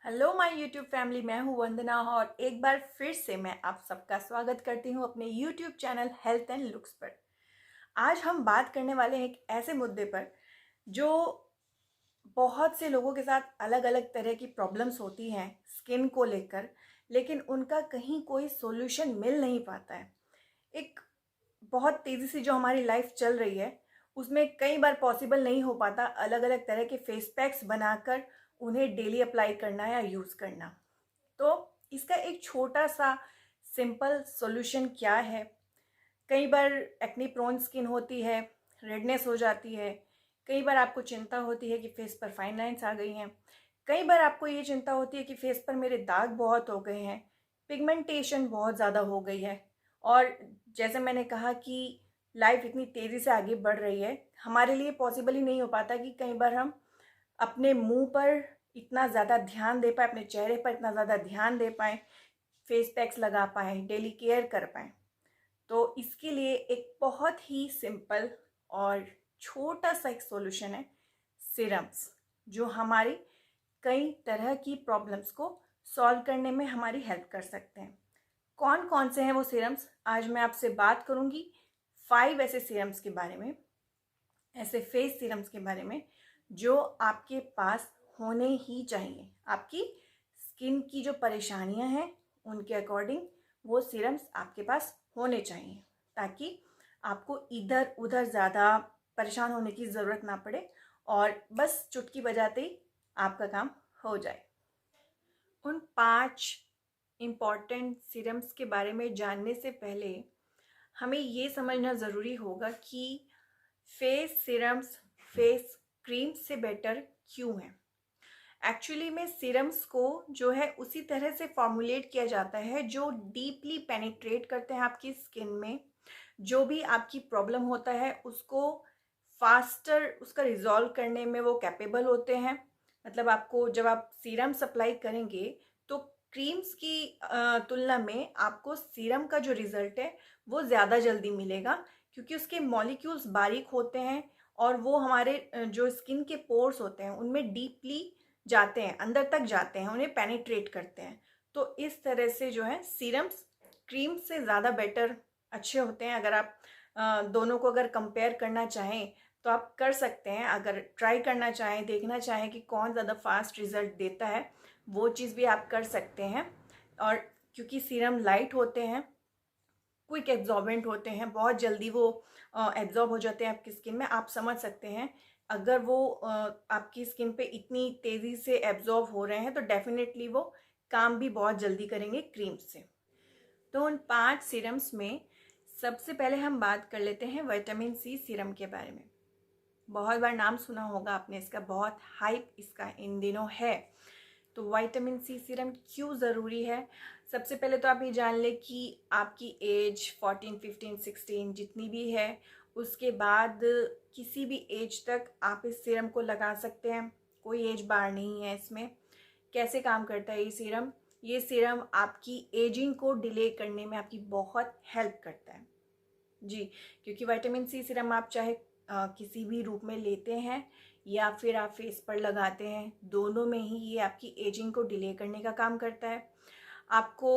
Hello my YouTube family, मैं हूं वंदना और एक बार फिर से मैं आप सबका स्वागत करती हूं अपने YouTube channel health and looks पर। आज हम बात करने वाले हैं एक ऐसे मुद्दे पर जो बहुत से लोगों के साथ अलग अलग तरह की प्रॉब्लम्स होती हैं स्किन को लेकर, लेकिन उनका कहीं कोई सॉल्यूशन मिल नहीं पाता है। एक बहुत तेज़ी से जो हमारी लाइफ चल रही है उसमें कई बार पॉसिबल नहीं हो पाता अलग अलग तरह के फेस पैक्स बनाकर उन्हें डेली अप्लाई करना या यूज़ करना। तो इसका एक छोटा सा सिंपल सॉल्यूशन क्या है? कई बार एक्ने प्रोन स्किन होती है, रेडनेस हो जाती है। कई बार आपको चिंता होती है कि फेस पर फाइन लाइंस आ गई हैं। कई बार आपको ये चिंता होती है कि फेस पर मेरे दाग बहुत हो गए हैं, पिगमेंटेशन बहुत ज़्यादा हो गई है। और जैसे मैंने कहा कि लाइफ इतनी तेज़ी से आगे बढ़ रही है, हमारे लिए पॉसिबल ही नहीं हो पाता कि कई बार हम अपने मुंह पर इतना ज़्यादा ध्यान दे पाएँ, अपने चेहरे पर इतना ज़्यादा ध्यान दे पाएँ, फेस पैक्स लगा पाएँ, डेली केयर कर पाएँ। तो इसके लिए एक बहुत ही सिंपल और छोटा सा एक सॉल्यूशन है सीरम्स, जो हमारी कई तरह की प्रॉब्लम्स को सॉल्व करने में हमारी हेल्प कर सकते हैं। कौन कौन से हैं वो सीरम्स, आज मैं आपसे बात करूंगी 5 ऐसे सीरम्स के बारे में, ऐसे फेस सीरम्स के बारे में जो आपके पास होने ही चाहिए। आपकी स्किन की जो परेशानियां हैं उनके अकॉर्डिंग वो सीरम्स आपके पास होने चाहिए, ताकि आपको इधर उधर ज़्यादा परेशान होने की ज़रूरत ना पड़े और बस चुटकी बजाते ही आपका काम हो जाए। उन 5 इम्पॉर्टेंट सीरम्स के बारे में जानने से पहले हमें ये समझना ज़रूरी होगा कि फेस सीरम्स फेस क्रीम से बेटर क्यों है। एक्चुअली में सीरम्स को जो है उसी तरह से फॉर्मुलेट किया जाता है जो डीपली पेनिट्रेट करते हैं आपकी स्किन में। जो भी आपकी प्रॉब्लम होता है उसको फास्टर उसका रिजॉल्व करने में वो कैपेबल होते हैं। मतलब आपको जब आप सीरम अप्लाई करेंगे तो क्रीम्स की तुलना में आपको सीरम का जो रिज़ल्ट है वो ज़्यादा जल्दी मिलेगा, क्योंकि उसके मॉलिक्यूल्स बारीक होते हैं और वो हमारे जो स्किन के पोर्स होते हैं उनमें डीपली जाते हैं, अंदर तक जाते हैं, उन्हें पेनिट्रेट करते हैं। तो इस तरह से जो है सीरम्स क्रीम से ज़्यादा बेटर अच्छे होते हैं। अगर आप दोनों को अगर कंपेयर करना चाहें तो आप कर सकते हैं। अगर ट्राई करना चाहें, देखना चाहें कि कौन ज़्यादा फास्ट रिजल्ट देता है, वो चीज़ भी आप कर सकते हैं। और क्योंकि सीरम लाइट होते हैं, क्विक एब्जॉर्बेंट होते हैं, बहुत जल्दी वो एब्जॉर्ब हो जाते हैं आपकी स्किन में, आप समझ सकते हैं अगर वो आपकी स्किन पे इतनी तेज़ी से एब्जॉर्ब हो रहे हैं तो डेफिनेटली वो काम भी बहुत जल्दी करेंगे क्रीम से। तो उन 5 सीरम्स में सबसे पहले हम बात कर लेते हैं विटामिन सी सीरम के बारे में। बहुत बार नाम सुना होगा आपने इसका, बहुत हाइप इसका इन दिनों है। तो विटामिन सी सीरम क्यों ज़रूरी है? सबसे पहले तो आप ये जान लें कि आपकी एज 14, 15, 16 जितनी भी है, उसके बाद किसी भी एज तक आप इस सीरम को लगा सकते हैं। कोई एज बार नहीं है इसमें। कैसे काम करता है ये सीरम? ये सीरम आपकी एजिंग को डिले करने में आपकी बहुत हेल्प करता है जी। क्योंकि विटामिन सी सीरम आप चाहे किसी भी रूप में लेते हैं या फिर आप फेस पर लगाते हैं, दोनों में ही ये आपकी एजिंग को डिले करने का काम करता है। आपको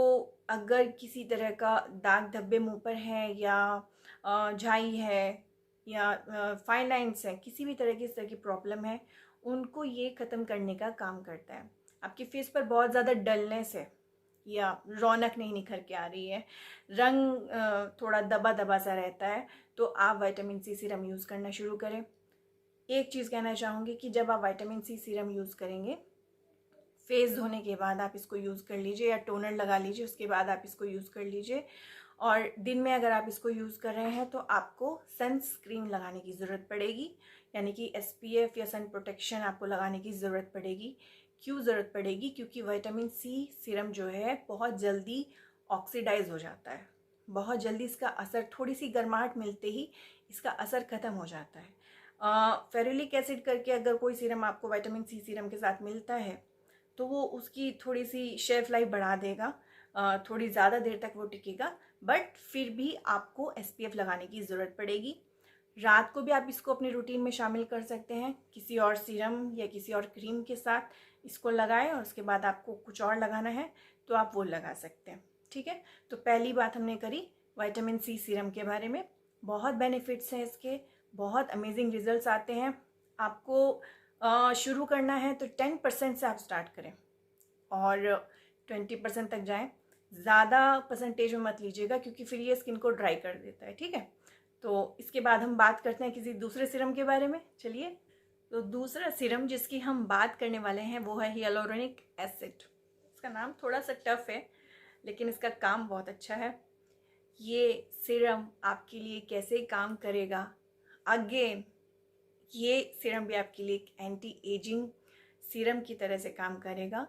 अगर किसी तरह का दाग धब्बे मुंह पर हैं या झाई है या फाइन लाइन्स है, किसी भी तरह की इस तरह की प्रॉब्लम है, उनको ये ख़त्म करने का काम करता है। आपके फेस पर बहुत ज़्यादा डलनेस है या रौनक नहीं निखर के आ रही है, रंग थोड़ा दबा दबा सा रहता है, तो आप विटामिन सी सीरम यूज़ करना शुरू करें। एक चीज़ कहना चाहूँगी कि जब आप विटामिन सी सीरम यूज़ करेंगे, फेस धोने के बाद आप इसको यूज़ कर लीजिए या टोनर लगा लीजिए, उसके बाद आप इसको यूज़ कर लीजिए। और दिन में अगर आप इसको यूज़ कर रहे हैं तो आपको सनस्क्रीन लगाने की ज़रूरत पड़ेगी, यानी कि एसपीएफ या सन प्रोटेक्शन आपको लगाने की ज़रूरत पड़ेगी। क्यों ज़रूरत पड़ेगी? क्योंकि विटामिन सी सीरम जो है बहुत जल्दी ऑक्सीडाइज हो जाता है, बहुत जल्दी इसका असर, थोड़ी सी गर्माहट मिलते ही इसका असर ख़त्म हो जाता है। फेरुलिक एसिड करके अगर कोई सीरम आपको विटामिन सी सीरम के साथ मिलता है तो वो उसकी थोड़ी सी शेल्फ लाइफ बढ़ा देगा, थोड़ी ज़्यादा देर तक वो टिकेगा, बट फिर भी आपको एसपीएफ लगाने की ज़रूरत पड़ेगी। रात को भी आप इसको अपने रूटीन में शामिल कर सकते हैं किसी और सीरम या किसी और क्रीम के साथ। इसको लगाएं और उसके बाद आपको कुछ और लगाना है तो आप वो लगा सकते हैं, ठीक है। तो पहली बात हमने करी विटामिन सी सीरम के बारे में। बहुत बेनिफिट्स हैं इसके, बहुत अमेजिंग रिजल्ट्स आते हैं। आपको शुरू करना है तो 10% से आप स्टार्ट करें और 20% तक जाएं। ज़्यादा परसेंटेज में मत लीजिएगा क्योंकि फिर ये स्किन को ड्राई कर देता है, ठीक है। तो इसके बाद हम बात करते हैं किसी दूसरे सीरम के बारे में। चलिए, तो दूसरा सीरम जिसकी हम बात करने वाले हैं वो है हियालुरोनिक एसिड। इसका नाम थोड़ा सा टफ है लेकिन इसका काम बहुत अच्छा है। ये सीरम आपके लिए कैसे काम करेगा, अगेन ये सीरम भी आपके लिए एक एंटी एजिंग सीरम की तरह से काम करेगा।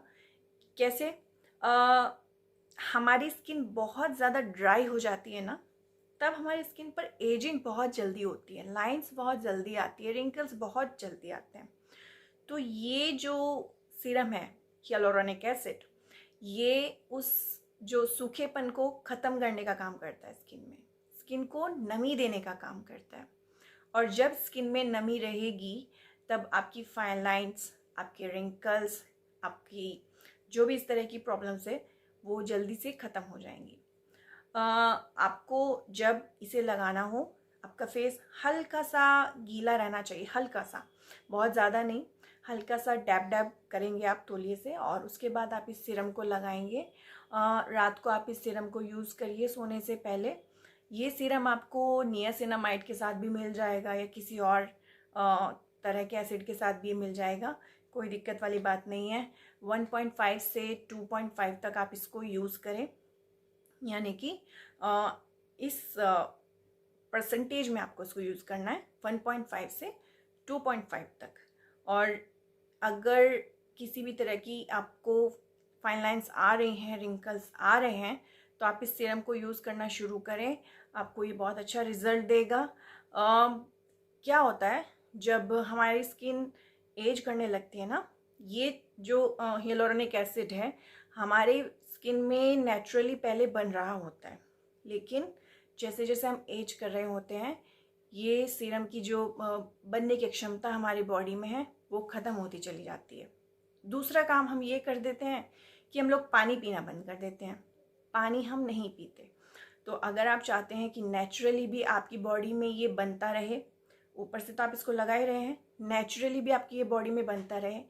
कैसे? हमारी स्किन बहुत ज़्यादा ड्राई हो जाती है ना, तब हमारी स्किन पर एजिंग बहुत जल्दी होती है, लाइंस बहुत जल्दी आती है, रिंकल्स बहुत जल्दी आते हैं। तो ये जो सीरम है हियालुरोनिक एसिड, ये उस जो सूखेपन को ख़त्म करने का काम करता है, स्किन को नमी देने का काम करता है। और जब स्किन में नमी रहेगी तब आपकी फाइन लाइंस, आपके रिंकल्स, आपकी जो भी इस तरह की प्रॉब्लम्स है वो जल्दी से ख़त्म हो जाएंगी। आपको जब इसे लगाना हो, आपका फेस हल्का सा गीला रहना चाहिए, हल्का सा, बहुत ज़्यादा नहीं, हल्का सा डैब डैब करेंगे आप तौलिए से और उसके बाद आप इस सीरम को लगाएंगे। रात को आप इस सीरम को यूज़ करिए सोने से पहले। ये सीरम आपको नियासिनामाइड के साथ भी मिल जाएगा या किसी और तरह के एसिड के साथ भी मिल जाएगा, कोई दिक्कत वाली बात नहीं है। 1.5 से 2.5 तक आप इसको यूज़ करें, यानी कि इस परसेंटेज में आपको इसको यूज़ करना है 1.5 से 2.5 तक। और अगर किसी भी तरह की आपको फाइन लाइंस आ रही हैं, रिंकल्स आ रहे हैं, तो आप इस सीरम को यूज़ करना शुरू करें, आपको ये बहुत अच्छा रिजल्ट देगा। क्या होता है जब हमारी स्किन एज करने लगती है ना, ये जो हियालुरोनिक एसिड है हमारे स्किन में नेचुरली पहले बन रहा होता है, लेकिन जैसे जैसे हम एज कर रहे होते हैं ये सीरम की जो बनने की क्षमता हमारी बॉडी में है वो ख़त्म होती चली जाती है। दूसरा काम हम ये कर देते हैं कि हम लोग पानी पीना बंद कर देते हैं, पानी हम नहीं पीते। तो अगर आप चाहते हैं कि नेचुरली भी आपकी बॉडी में ये बनता रहे, ऊपर से तो आप इसको लगा ही रहे हैं, नेचुरली भी आपकी ये बॉडी में बनता रहे,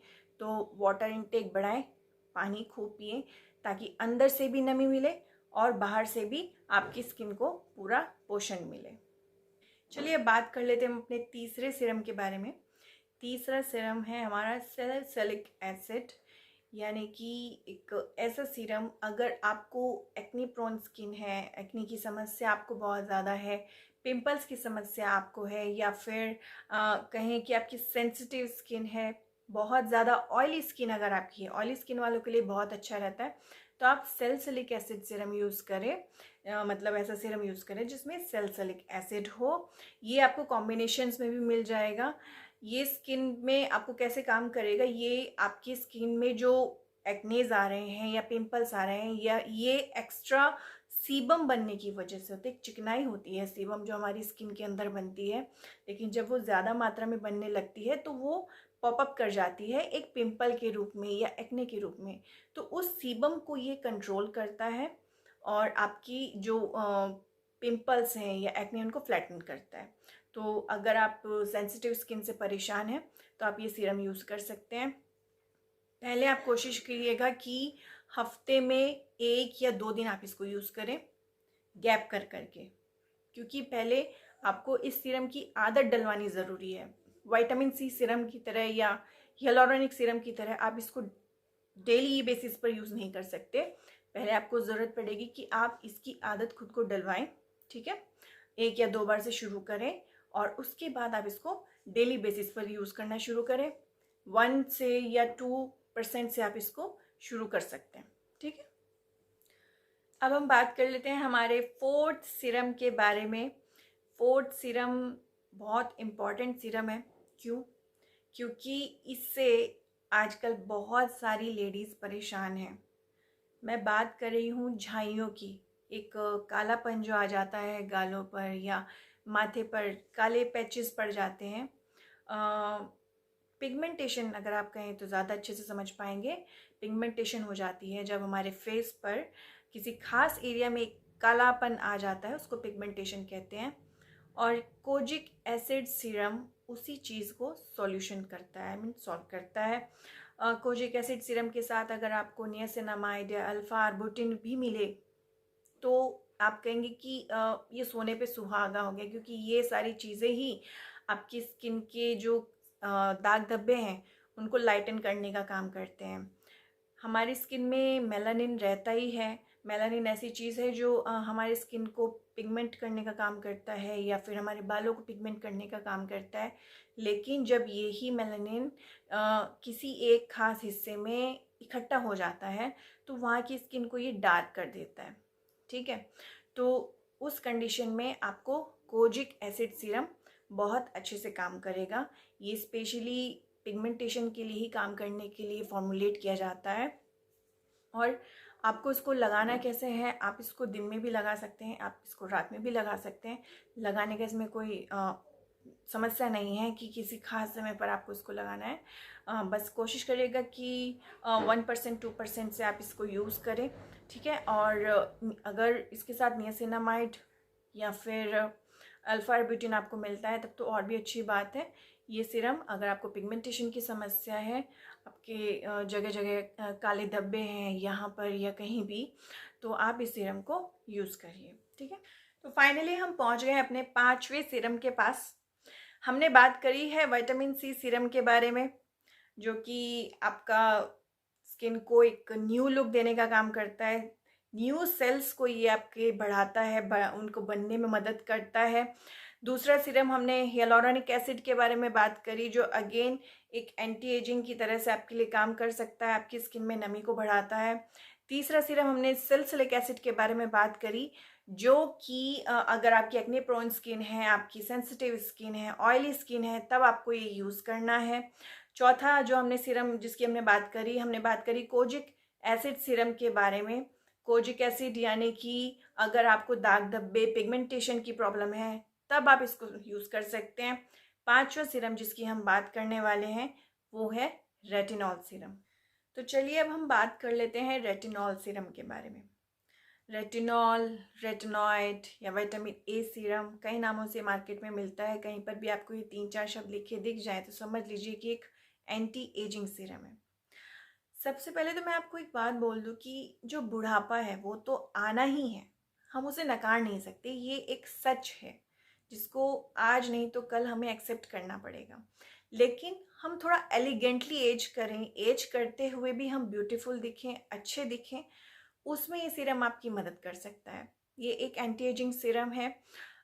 तो वाटर इनटेक बढ़ाएं, पानी खूब पिएं ताकि अंदर से भी नमी मिले और बाहर से भी आपकी स्किन को पूरा पोषण मिले। चलिए अब बात कर लेते हैं हम अपने तीसरे सीरम के बारे में। तीसरा सीरम है हमारा सैलिसिलिक एसिड, यानी कि एक ऐसा सीरम, अगर आपको एक्नी प्रोन स्किन है, एक्नी की समस्या आपको बहुत ज़्यादा है, पिंपल्स की समस्या आपको है, या फिर कहें कि आपकी सेंसिटिव स्किन है, बहुत ज़्यादा ऑयली स्किन अगर आपकी है, ऑयली स्किन वालों के लिए बहुत अच्छा रहता है, तो आप सैलिसिलिक एसिड सीरम यूज़ करें। मतलब ऐसा सीरम यूज़ करें जिसमें सैलिसिलिक एसिड हो। ये आपको कॉम्बिनेशंस में भी मिल जाएगा। ये स्किन में आपको कैसे काम करेगा, ये आपकी स्किन में जो एक्नेज आ रहे हैं या पिंपल्स आ रहे हैं या ये एक्स्ट्रा सीबम बनने की वजह से होते, एक चिकनाई होती है सीबम जो हमारी स्किन के अंदर बनती है, लेकिन जब वो ज़्यादा मात्रा में बनने लगती है तो वो पॉपअप कर जाती है एक पिंपल के रूप में या एक्ने के रूप में। तो उस सीबम को ये कंट्रोल करता है और आपकी जो पिंपल्स हैं या एक्ने उनको फ्लैटन करता है। तो अगर आप सेंसिटिव स्किन से परेशान हैं तो आप ये सीरम यूज़ कर सकते हैं। पहले आप कोशिश करिएगा कि हफ्ते में 1 या 2 दिन आप इसको यूज़ करें गैप कर करके, क्योंकि पहले आपको इस सीरम की आदत डलवानी ज़रूरी है। विटामिन सी सीरम की तरह या हियालुरोनिक सीरम की तरह आप इसको डेली बेसिस पर यूज़ नहीं कर सकते। पहले आपको ज़रूरत पड़ेगी कि आप इसकी आदत खुद को डलवाएं, ठीक है। 1 या 2 बार से शुरू करें और उसके बाद आप इसको डेली बेसिस पर यूज़ करना शुरू करें। 1 से या 2% से आप इसको शुरू कर सकते हैं, ठीक है। अब हम बात कर लेते हैं हमारे फोर्थ सीरम के बारे में। फोर्थ सीरम बहुत इम्पॉर्टेंट सीरम है। क्यों? क्योंकि इससे आजकल बहुत सारी लेडीज़ परेशान हैं। मैं बात कर रही हूँ झाइयों की, एक कालापन जो आ जाता है गालों पर या माथे पर काले पैचेस पड़ जाते हैं, पिगमेंटेशन अगर आप कहें तो ज़्यादा अच्छे से समझ पाएंगे, पिगमेंटेशन हो जाती है जब हमारे फेस पर किसी खास एरिया में एक कालापन आ जाता है, उसको पिगमेंटेशन कहते हैं। और कोजिक एसिड सीरम उसी चीज़ को सॉल्यूशन करता है, मीन सॉल्व करता है। कोजिक एसिड सीरम के साथ अगर आपको नियासिनामाइड या अल्फा आर्बुटिन भी मिले तो आप कहेंगे कि ये सोने पे सुहागा हो गया, क्योंकि ये सारी चीज़ें ही आपकी स्किन के जो दाग धब्बे हैं उनको लाइटन करने का काम करते हैं। हमारी स्किन में मेलानिन रहता ही है। मेलानिन ऐसी चीज़ है जो हमारी स्किन को पिगमेंट करने का काम करता है या फिर हमारे बालों को पिगमेंट करने का काम करता है। लेकिन जब ये ही मेलानिन किसी एक खास हिस्से में इकट्ठा हो जाता है तो वहाँ की स्किन को ये डार्क कर देता है, ठीक है। तो उस कंडीशन में आपको कोजिक एसिड सीरम बहुत अच्छे से काम करेगा। ये स्पेशली पिगमेंटेशन के लिए ही काम करने के लिए फॉर्मुलेट किया जाता है। और आपको इसको लगाना कैसे है, आप इसको दिन में भी लगा सकते हैं, आप इसको रात में भी लगा सकते हैं। लगाने का इसमें कोई समस्या नहीं है कि किसी खास समय पर आपको इसको लगाना है। बस कोशिश करिएगा कि 1% 2% से आप इसको यूज़ करें, ठीक है। और अगर इसके साथ नियासिनामाइड या फिर अल्फा आर्बुटिन आपको मिलता है तब तो और भी अच्छी बात है। ये सीरम अगर आपको पिगमेंटेशन की समस्या है, आपके जगह जगह काले धब्बे हैं यहाँ पर या कहीं भी, तो आप इस सीरम को यूज़ करिए, ठीक है। तो फाइनली हम पहुँच गए अपने 5वें सीरम के पास। हमने बात करी है विटामिन सी सीरम के बारे में, जो कि आपका स्किन को एक न्यू लुक देने का काम करता है। न्यू सेल्स को ये आपके बढ़ाता है, उनको बनने में मदद करता है। दूसरा सीरम हमने हियालुरोनिक एसिड के बारे में बात करी, जो अगेन एक एंटी एजिंग की तरह से आपके लिए काम कर सकता है, आपकी स्किन में नमी को बढ़ाता है। तीसरा सीरम हमने सैलिसिलिक एसिड के बारे में बात करी, जो कि अगर आपकी एक्ने प्रोन स्किन है, आपकी सेंसिटिव स्किन है, ऑयली स्किन है, तब आपको ये यूज़ करना है। चौथा जो हमने सीरम जिसकी हमने बात करी कोजिक एसिड सीरम के बारे में। कोजिक एसिड यानी कि अगर आपको दाग धब्बे पिगमेंटेशन की प्रॉब्लम है तब आप इसको यूज़ कर सकते हैं। पांचवा सीरम जिसकी हम बात करने वाले हैं वो है रेटिनॉल सीरम। तो चलिए अब हम बात कर लेते हैं रेटिनॉल सीरम के बारे में। रेटिनॉल, रेटिनॉइड या विटामिन ए सीरम कई नामों से मार्केट में मिलता है। कहीं पर भी आपको ये 3-4 शब्द लिखे दिख जाए तो समझ लीजिए कि एक एंटी एजिंग सीरम है। सबसे पहले तो मैं आपको एक बात बोल दूं कि जो बुढ़ापा है वो तो आना ही है, हम उसे नकार नहीं सकते, ये एक सच है जिसको आज नहीं तो कल हमें एक्सेप्ट करना पड़ेगा। लेकिन हम थोड़ा एलिगेंटली एज करें, एज करते हुए भी हम ब्यूटीफुल दिखें, अच्छे दिखें, उसमें ये सीरम आपकी मदद कर सकता है। ये एक एंटी एजिंग सीरम है।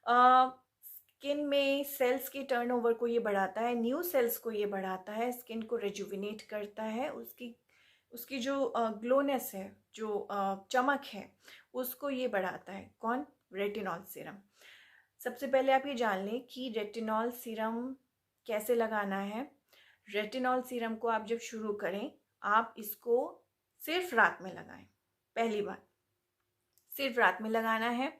स्किन में सेल्स के टर्नओवर को ये बढ़ाता है, न्यू सेल्स को ये बढ़ाता है, स्किन को रिजुविनेट करता है, उसकी जो ग्लोनेस है, जो चमक है, उसको ये बढ़ाता है। कौन? Retinol serum. सबसे पहले आप ये जान लें कि रेटिनॉल सीरम कैसे लगाना है। रेटिनॉल सीरम को आप जब शुरू करें, आप इसको सिर्फ रात में लगाएं। पहली बात, सिर्फ रात में लगाना है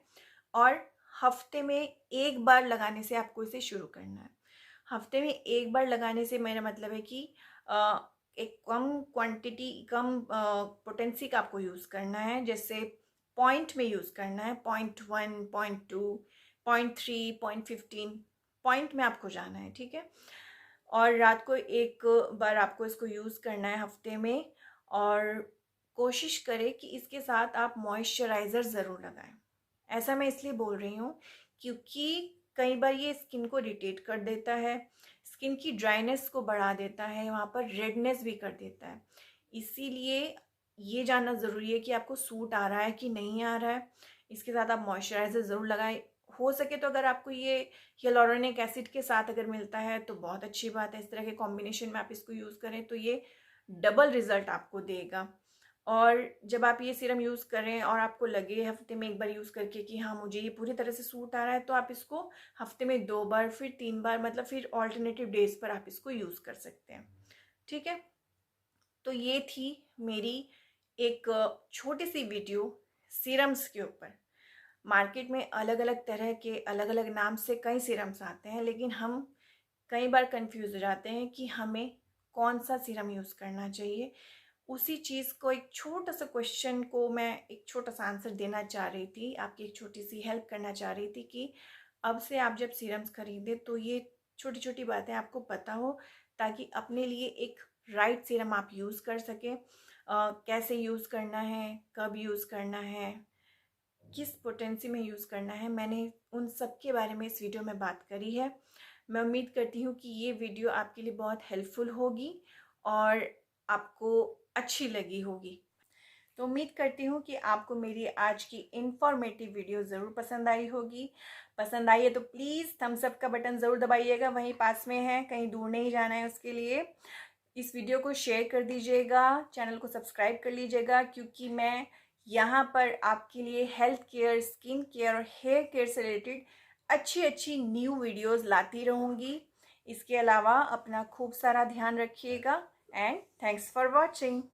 और हफ्ते में एक बार लगाने से आपको इसे शुरू करना है। हफ्ते में एक बार लगाने से मेरा मतलब है कि एक कम क्वांटिटी, कम पोटेंसी का आपको यूज़ करना है। जैसे पॉइंट में यूज़ करना है, 0.1, 0.2, 0.3, 0.15 पॉइंट में आपको जाना है, ठीक है। और रात को एक बार आपको इसको यूज़ करना है हफ्ते में। और कोशिश करें कि इसके साथ आप मॉइस्चराइज़र ज़रूर लगाएं। ऐसा मैं इसलिए बोल रही हूँ क्योंकि कई बार ये स्किन को इरिटेट कर देता है, स्किन की ड्राइनेस को बढ़ा देता है, वहाँ पर रेडनेस भी कर देता है। इसीलिए ये जानना ज़रूरी है कि आपको सूट आ रहा है कि नहीं आ रहा है। इसके साथ आप मॉइस्चराइज़र ज़रूर लगाएं। हो सके तो अगर आपको ये हियालुरोनिक एसिड के साथ अगर मिलता है तो बहुत अच्छी बात है। इस तरह के कॉम्बिनेशन में आप इसको यूज़ करें तो ये डबल रिज़ल्ट आपको देगा। और जब आप ये सीरम यूज़ करें और आपको लगे हफ्ते में एक बार यूज़ करके कि हाँ मुझे ये पूरी तरह से सूट आ रहा है, तो आप इसको हफ्ते में 2 बार, फिर 3 बार, मतलब फिर ऑल्टरनेटिव डेज पर आप इसको यूज़ कर सकते हैं, ठीक है। तो ये थी मेरी एक छोटी सी वीडियो सीरम्स के ऊपर। मार्केट में अलग अलग तरह के अलग अलग नाम से कई सीरम्स आते हैं, लेकिन हम कई बार कंफ्यूज हो जाते हैं कि हमें कौन सा सीरम यूज़ करना चाहिए। उसी चीज़ को, एक छोटा सा क्वेश्चन को मैं एक छोटा सा आंसर देना चाह रही थी, आपकी एक छोटी सी हेल्प करना चाह रही थी कि अब से आप जब सीरम्स खरीदें तो ये छोटी छोटी बातें आपको पता हो, ताकि अपने लिए एक राइट सीरम आप यूज़ कर सकें। कैसे यूज़ करना है, कब यूज़ करना है, किस पोटेंसी में यूज़ करना है, मैंने उन सब के बारे में इस वीडियो में बात करी है। मैं उम्मीद करती हूँ कि ये वीडियो आपके लिए बहुत हेल्पफुल होगी और आपको अच्छी लगी होगी। तो उम्मीद करती हूँ कि आपको मेरी आज की इन्फॉर्मेटिव वीडियो ज़रूर पसंद आई होगी। पसंद आई है तो प्लीज़ थम्स अप का बटन ज़रूर दबाइएगा, वहीं पास में है, कहीं दूर नहीं जाना है उसके लिए। इस वीडियो को शेयर कर दीजिएगा, चैनल को सब्सक्राइब कर लीजिएगा, क्योंकि मैं यहाँ पर आपके लिए हेल्थ केयर, स्किन केयर और हेयर केयर से रिलेटेड अच्छी अच्छी न्यू वीडियोस लाती रहूँगी। इसके अलावा अपना खूब सारा ध्यान रखिएगा एंड थैंक्स फॉर वॉचिंग।